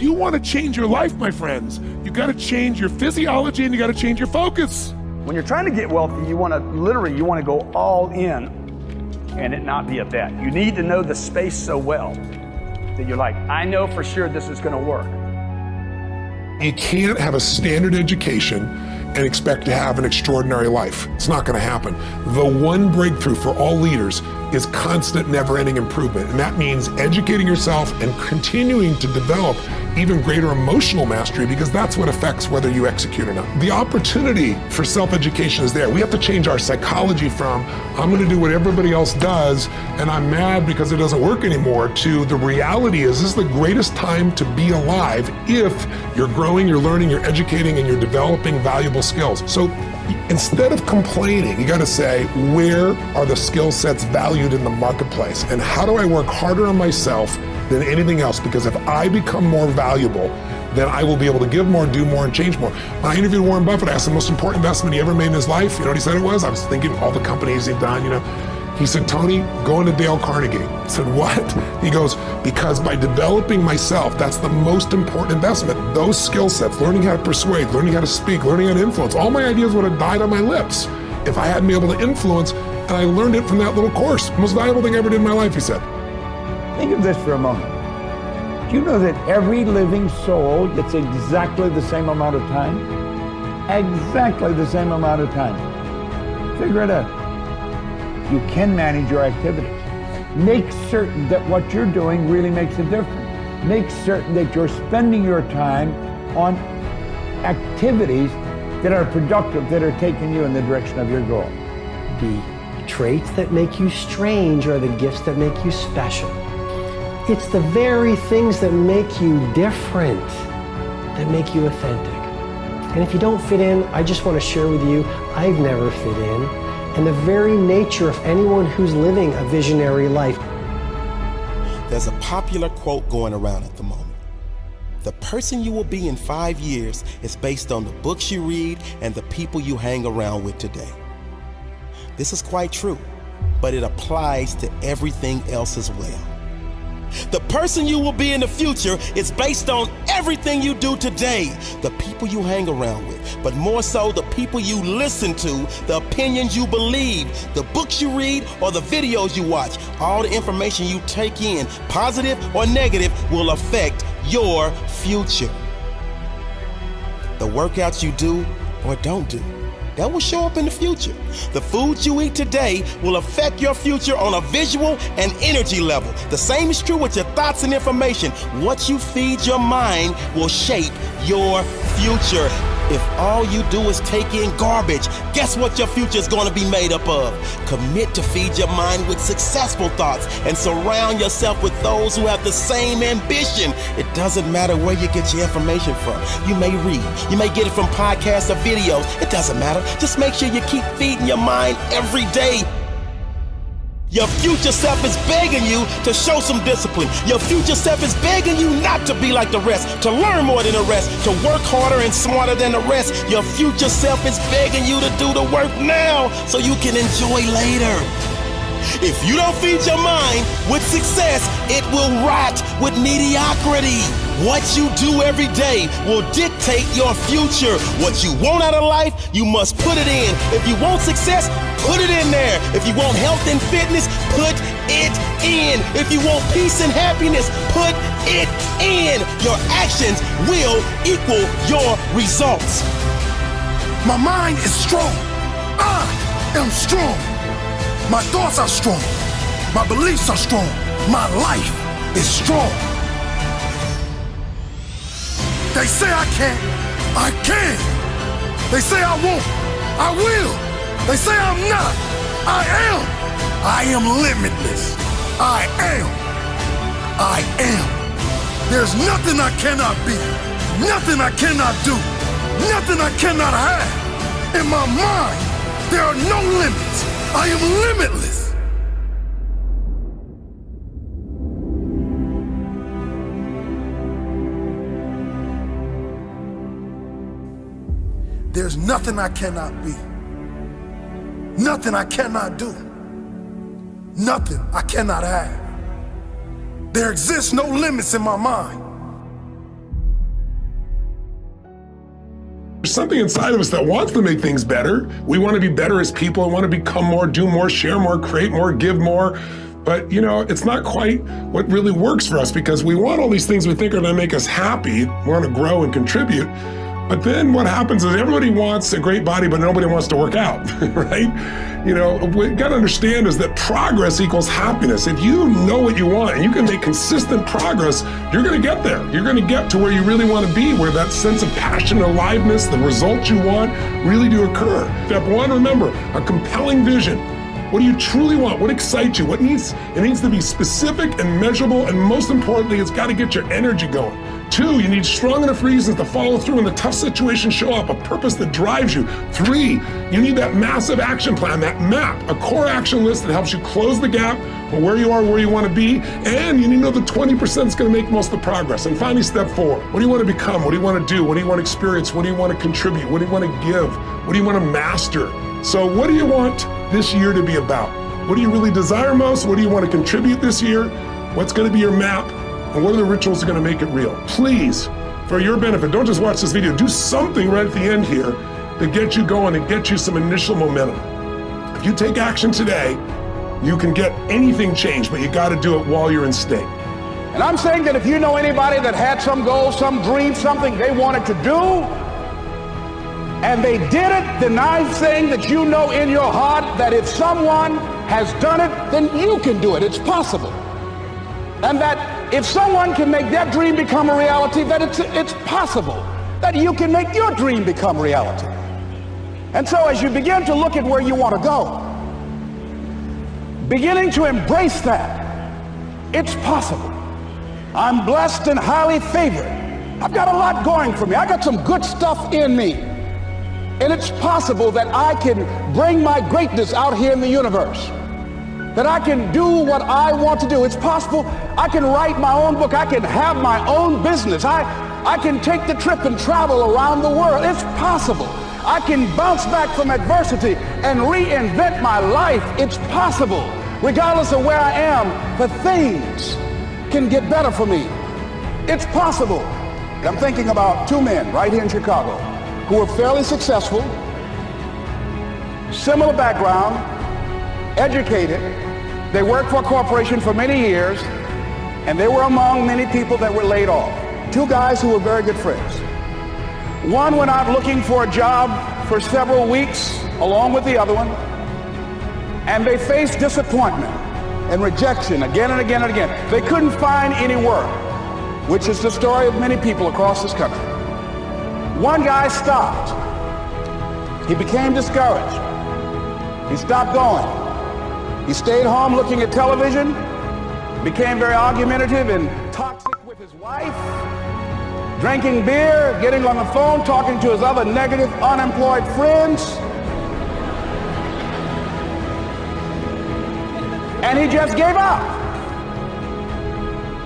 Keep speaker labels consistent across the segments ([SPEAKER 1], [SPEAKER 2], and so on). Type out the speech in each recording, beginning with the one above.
[SPEAKER 1] if you want to change your life, my friends, you got to change your physiology and you got to change your focus.
[SPEAKER 2] When you're trying to get wealthy, you want to go all in and it not be a bet. You need to know the space so well that you're like, I know for sure this is going to work.
[SPEAKER 1] You can't have a standard education and expect to have an extraordinary life. It's not going to happen. The one breakthrough for all leaders is constant, never-ending improvement. And that means educating yourself and continuing to develop even greater emotional mastery, because that's what affects whether you execute or not. The opportunity for self-education is there. We have to change our psychology from, I'm going to do what everybody else does, and I'm mad because it doesn't work anymore, to the reality is this is the greatest time to be alive if you're growing, you're learning, you're educating, and you're developing valuable skills. So instead of complaining, you got to say, where are the skill sets valued in the marketplace? And how do I work harder on myself than anything else? Because if I become more valuable, then I will be able to give more, do more, and change more. When I interviewed Warren Buffett, I asked the most important investment he ever made in his life. You know what he said it was? I was thinking all the companies he'd done, He said, Tony, go into Dale Carnegie. I said, what? He goes, because by developing myself, that's the most important investment. Those skill sets, learning how to persuade, learning how to speak, learning how to influence, all my ideas would have died on my lips if I hadn't been able to influence, and I learned it from that little course. Most valuable thing I ever did in my life, he said.
[SPEAKER 3] Think of this for a moment. Do you know that every living soul gets exactly the same amount of time? Exactly the same amount of time. Figure it out. You can manage your activities. Make certain that what you're doing really makes a difference. Make certain that you're spending your time on activities that are productive, that are taking you in the direction of your goal.
[SPEAKER 4] The traits that make you strange are the gifts that make you special. It's the very things that make you different that make you authentic. And if you don't fit in, I just want to share with you, I've never fit in. And the very nature of anyone who's living a visionary life.
[SPEAKER 5] There's a popular quote going around at the moment. The person you will be in 5 years is based on the books you read and the people you hang around with today. This is quite true, but it applies to everything else as well. The person you will be in the future is based on everything you do today, the people you hang around with, but more so the people you listen to, the opinions you believe, the books you read, or the videos you watch. All the information you take in, positive or negative, will affect your future. The workouts you do or don't do, that will show up in the future. The foods you eat today will affect your future on a visual and energy level. The same is true with your thoughts and information. What you feed your mind will shape your future. If all you do is take in garbage, guess what your future is going to be made up of? Commit to feed your mind with successful thoughts and surround yourself with those who have the same ambition. It doesn't matter where you get your information from. You may read, you may get it from podcasts or videos. It doesn't matter. Just make sure you keep feeding your mind every day. Your future self is begging you to show some discipline. Your future self is begging you not to be like the rest, to learn more than the rest, to work harder and smarter than the rest. Your future self is begging you to do the work now so you can enjoy later. If you don't feed your mind with success, it will rot with mediocrity. What you do every day will dictate your future. What you want out of life, you must put it in. If you want success, put it in there. If you want health and fitness, put it in. If you want peace and happiness, put it in. Your actions will equal your results.
[SPEAKER 6] My mind is strong. I am strong. My thoughts are strong. My beliefs are strong. My life is strong. They say I can't. I can. They say I won't. I will. They say I'm not. I am. I am limitless. I am. I am. There's nothing I cannot be. Nothing I cannot do. Nothing I cannot have. In my mind, there are no limits. I am limitless. There's nothing I cannot be. Nothing I cannot do. Nothing I cannot have. There exists no limits in my mind.
[SPEAKER 1] There's something inside of us that wants to make things better. We want to be better as people. We want to become more, do more, share more, create more, give more. But it's not quite what really works for us, because we want all these things we think are going to make us happy. We want to grow and contribute. But then what happens is everybody wants a great body, but nobody wants to work out, right? What you got to understand is that progress equals happiness. If you know what you want and you can make consistent progress, you're going to get there. You're going to get to where you really want to be, where that sense of passion, aliveness, the results you want really do occur. Step one, remember, a compelling vision. What do you truly want? What excites you? It needs to be specific and measurable, and most importantly, it's got to get your energy going. 2, you need strong enough reasons to follow through when the tough situations show up, a purpose that drives you. 3, you need that massive action plan, that map, a core action list that helps you close the gap from where you are, where you want to be, and you need to know the 20% is going to make most of the progress. And finally, step 4, what do you want to become? What do you want to do? What do you want to experience? What do you want to contribute? What do you want to give? What do you want to master? So what do you want this year to be about? What do you really desire most? What do you want to contribute this year? What's going to be your map? And what are the rituals that are going to make it real? Please, for your benefit, don't just watch this video. Do something right at the end here to get you going and get you some initial momentum. If you take action today, you can get anything changed, but you got to do it while you're in state.
[SPEAKER 7] And I'm saying that if you know anybody that had some goal, some dream, something they wanted to do, and they did it, then I'm saying that you know in your heart that if someone has done it, then you can do it. It's possible. And that if someone can make their dream become a reality, that it's possible that you can make your dream become reality. And so as you begin to look at where you want to go, beginning to embrace that, it's possible. I'm blessed and highly favored. I've got a lot going for me. I got some good stuff in me. And it's possible that I can bring my greatness out here in the universe. That I can do what I want to do. It's possible I can write my own book. I can have my own business. I can take the trip and travel around the world. It's possible. I can bounce back from adversity and reinvent my life. It's possible. Regardless of where I am, the things can get better for me. It's possible. I'm thinking about 2 men right here in Chicago who were fairly successful, similar background, educated. They worked for a corporation for many years, and they were among many people that were laid off. 2 guys who were very good friends. One went out looking for a job for several weeks along with the other one, and they faced disappointment and rejection again and again and again. They couldn't find any work, which is the story of many people across this country. One guy stopped. He became discouraged. He stopped going. He stayed home looking at television, became very argumentative and toxic with his wife, drinking beer, getting on the phone, talking to his other negative, unemployed friends. And he just gave up.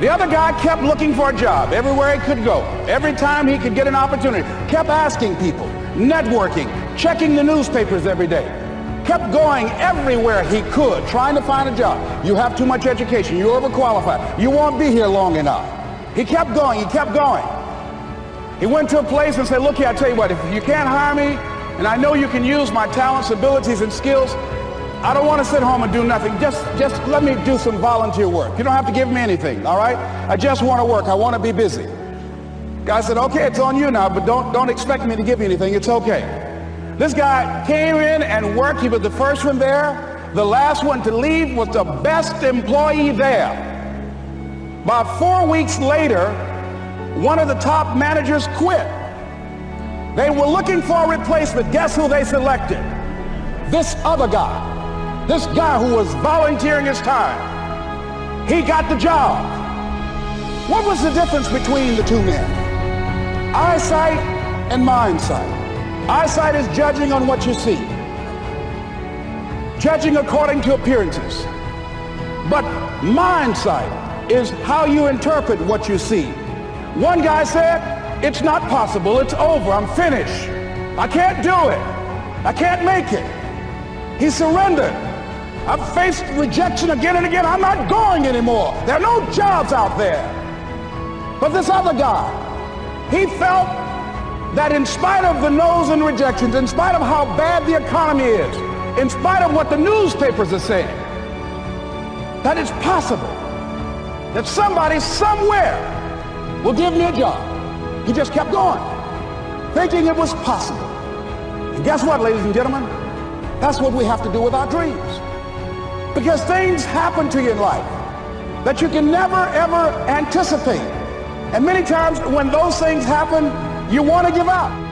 [SPEAKER 7] The other guy kept looking for a job everywhere he could go. Every time he could get an opportunity, kept asking people, networking, checking the newspapers every day. Kept going everywhere he could, trying to find a job. You have too much education. You're overqualified. You won't be here long enough. He kept going. He kept going. He went to a place and said, look here, I tell you what, if you can't hire me, and I know you can use my talents, abilities, and skills, I don't want to sit home and do nothing. Just let me do some volunteer work. You don't have to give me anything, all right? I just want to work. I want to be busy. Guy said, okay, it's on you now, but don't expect me to give you anything. It's okay. This guy came in and worked. He was the first one there. The last one to leave was the best employee there. About 4 weeks later, one of the top managers quit. They were looking for a replacement. Guess who they selected? This other guy. This guy who was volunteering his time. He got the job. What was the difference between the 2 men? Eyesight and mindsight. Eyesight is judging on what you see, judging according to appearances. But mindsight is how you interpret what you see. One guy said, it's not possible, it's over, I'm finished. I can't do it. I can't make it. He surrendered. I've faced rejection again and again. I'm not going anymore. There are no jobs out there. But this other guy, he felt that in spite of the no's and rejections, in spite of how bad the economy is, in spite of what the newspapers are saying, that it's possible that somebody somewhere will give me a job. He just kept going, thinking it was possible. And guess what, ladies and gentlemen? That's what we have to do with our dreams. Because things happen to you in life that you can never, ever anticipate. And many times when those things happen, you want to give up.